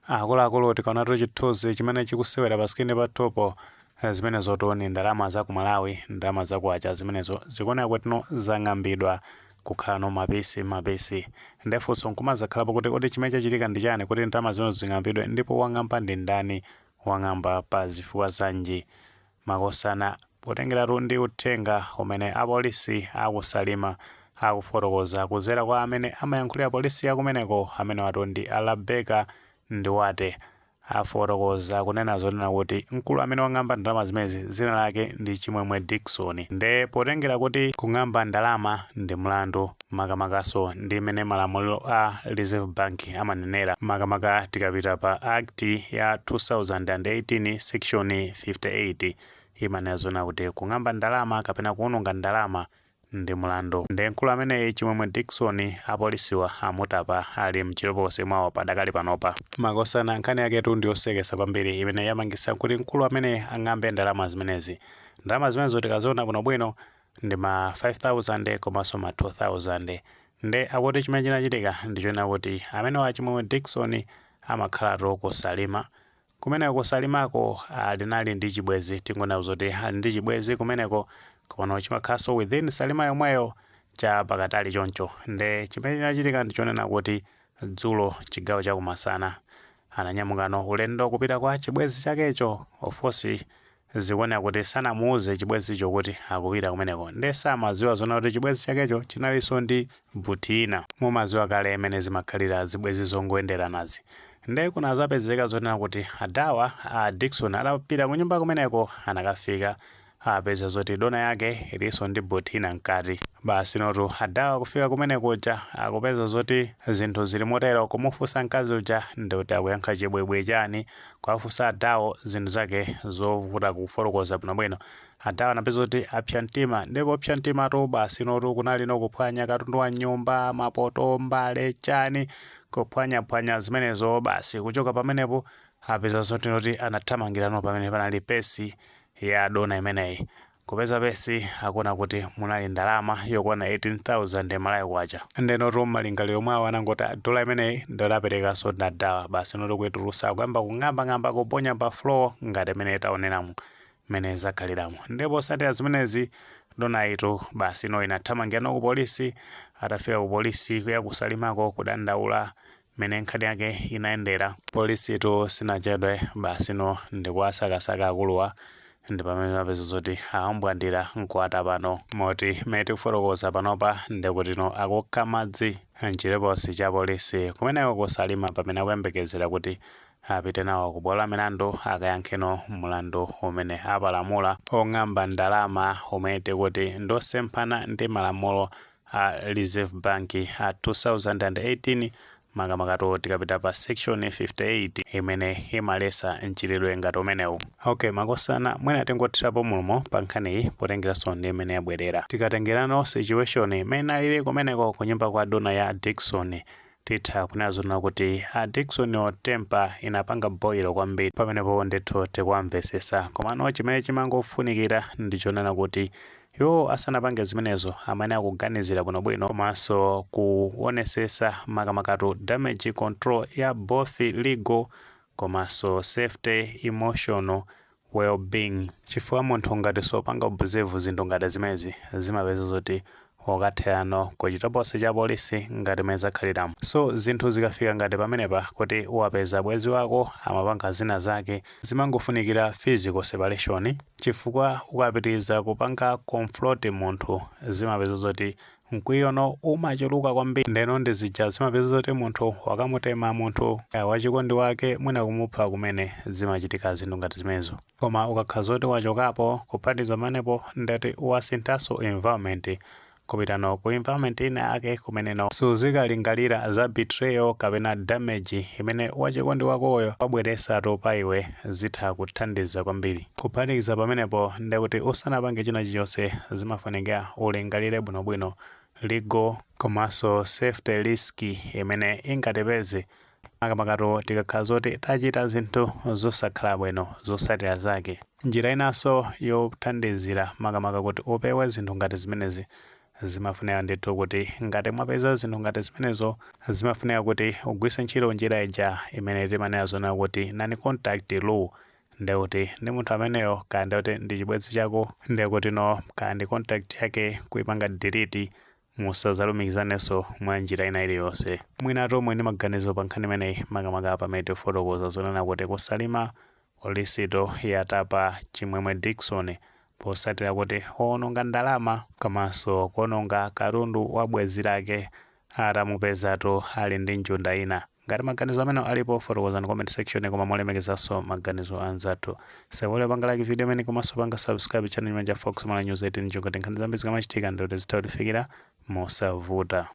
akuluakulu tikaonatu chithunzi chimene chikusewera pa skrini pathupo zimene zotoni ndalama za ku Malawi, ndalama za kwacha zimenezo zikuoneka kuti zang'ambidwa kukhala mapisi ndefunso nkumazakhalapo kuti chimene chachitika ndi chani kuti ndalama zimene zing'ambidwe ndipo wang'amba ndi ndani, wang'amba pa zifukwa zanji. Makosana potengeratu ndi uthenga umene apolisi akusalima akufotokoza kuzera kwa amene amayankhulira polisi yakumeneko amene watu ndi Alabeka Ndiwate afotokoza kunena zonena kuti mkulu amene wang'amba ndalama zimezi zina lake ndi Chimwemwe Dickson. Nde potengera kuti kung'amba ndalama ndi mlandu makamakaso ndi imene malamulo a Reserve Bank amanenera, makamaka tikapita pa Act ya 2018 section 58 imanena zonena kuti kung'amba ndalama kapena kuononga ndalama ndi mlandu. Nde mkulu ameneyi Chimwemwe Dickson apolisiwa amutapa ali mchiloposi mwawo padakali panopa. Makosana nkhani yaketu ndi yosekesa kwambiri imene yamangisa kuti mkulu amene ang'ambe ndalama zimenezi. Ndalama zimenezo tikaziona bwinobwino ndi ma 5,000 komanso ma 2,000. Nde akuti chimene chinachitika ndichona kuti amene wa Chimwemwe Dickson amakhalatu kusalima. Kumeneko kusalimako linali ndi chibwezi, tingonena kuti ali ndi chibwezi kumeneko komano chimakhaso within salima yomweyo cha pakatali choncho. Nde chimene chinachitika ndichonena kuti dzulo chigawo chakumasana ananyamukano ulendo kupita kwa chibwezi chakecho, ofosi zikuoneka kuti sanamuuze chibwezicho kuti akupita kumeneko. Nde samaziwa zona kuti chibwezi chakecho chinalinso ndi buti ina, mumaziwa kale imene zimakhalira zibwezi zongoyendera nazi. Nde kuna zapezeka zonena kuti adawa a Dickson adapita kunyumba kumeneko, anakafika apeza zoti dona yake ilinso ndi buti ina mkati. Basi notu adawa kufika kumeneko uja akupeza zoti zinthu zili motero, kumufunsa mkazi uja ndikuti akuyankha chibwebwe chani. Kwafunsa adawo zinthu zake zovuta kufotokoza bwinobwino, adawa anapeza kuti apsa mtima. Ndipo apsa mtimatu basi notu kunali kuphwanya katundu wa nyumba, mapoto, mbale, chani, kuphwanyaphwanya zimenezo. Basi kuchoka pamenepo apeza zoti noti anathamangirano pamene panali pesi ya dona imeneyi. Kupeza pesi akuona kuti munali ndalama yokwana 18,000 Malawi kwacha. Nde notu malingaliro mwawo anangoti dola imeneyi ndolaperekanso ndadawa. Basi notu kuitulusa kuyamba kung'amba kuponya pa floor ngati imene taoneramo mene zakhaliramo. Ndipo satira zimenezi dona itu basi no inathamangirano ku polisi. Atafika ku polisi kusalimako kudandaula mene nkhani yake inayendera. Polisi itu sinachedwe basi no ndikuwasakasaka akuluwa. Ndi pamene apeza zoti awambwandira mkwata pano moti meti kufotokoza panopa ndikuti akukha madzi mchiloposi cha polisi kumeneko kusalima pamene akuyembekezera kuti apite nawo ku bwalo la milandu akayankheno mlandu umene apalamula ong'amba ndalama umene tikuti ndosemphana ndi malamulo a Reserve Bank a 2018 makamaka tikapita pa section 58 imene imalesa mchitidwe ngati umenewu. Okay, makosana mwina tingothirapo mulimo pa nkhaniyi potengeranso ndi imene yabwerera. Tikatengerano situation imene alili kumeneko kunyumba kwa dona ya Dickson, titha kunena zona kuti a Dickson tempa inapanga boilo kwambiri pamenepo ndithu tikuwamvesesa. Komano chimene chimangofunikira ndichonena kuti yo asanapange zimenezo amene akuganizira bwinobwino komanso kuonesesa makamakatu damage control ya both legal komanso safety emotional well-being. Chifukwa munthu ngati sopanga observe zinthu ngati zimezi zimapeza zoti wakathayano kuchitoposi cha polisi ngati mene zakhaliramo. So zinthu zikafika ngati pamenepa kuti uwapeza bwezi wako amapanga zina zake, zimangofunikira physical separation. Chifukwa ukapitiriza kupanga confront munthu zimapeza zoti mkwiyono umachuluka kwambiri. Ndeno ndizija zimapeza zoti munthu wakamutema munthu wachikondi wake mwina kumupha kumene zimachitika zinthu ngati zimenezo. Koma ukakhala zoti wachokapo kuphatiza manepo ndati uwasinthaso environment kupitano ku environment ina yake kumeneno suzikalingalira za betrayal kapena damage imene wachikondi wakoyo wabweresatu pa iwe zitha kuthandiza kwambiri. Kuphatikiza pamenepo ndekuti usanapange china chilichonse zimafunika ulingalire bwinobwino legal komanso safety risk imene ingatipeze makamaka tikakhala zoti tachita zinthu zosakhala bwino zosatira zake. Njira inanso yothandizira makamaka kuti upewe zinthu ngati zimenezi zimafunika ndithu kuti ngati mwapeza zinthu ngati zimenezo zimafunika kuti ugwiritse ntchito njira ija imene timanena zona kuti nani contact law, ndekuti ndi munthu ameneyo kaya ndekuti ndi chibwenzi chako, ndekuti no kaya ndi contact yake kuipanga delete musazalumikizanenso mwa njira ina iliyonse. Mwina tomwe ndi maganizo pa nkhani imeneyi makamaka pamene tifotokoza zonena kuti kusalima Olisito yatapa Chimwemwe Dickson posatira kuti owononga ndalama komanso kuwononga katundu wa bwenzi lake atamupezatu ali ndi njunda ina. Ngati maganizo amene alipo fotokoza mu comment section, koma molemekezanso maganizo anzathu. Sewole panga like video imene komanso panga subscribe channel imene ja Fox Mala News 18 nkhani zambiri zikamachitika ndi zitha kutifikira mosavuta.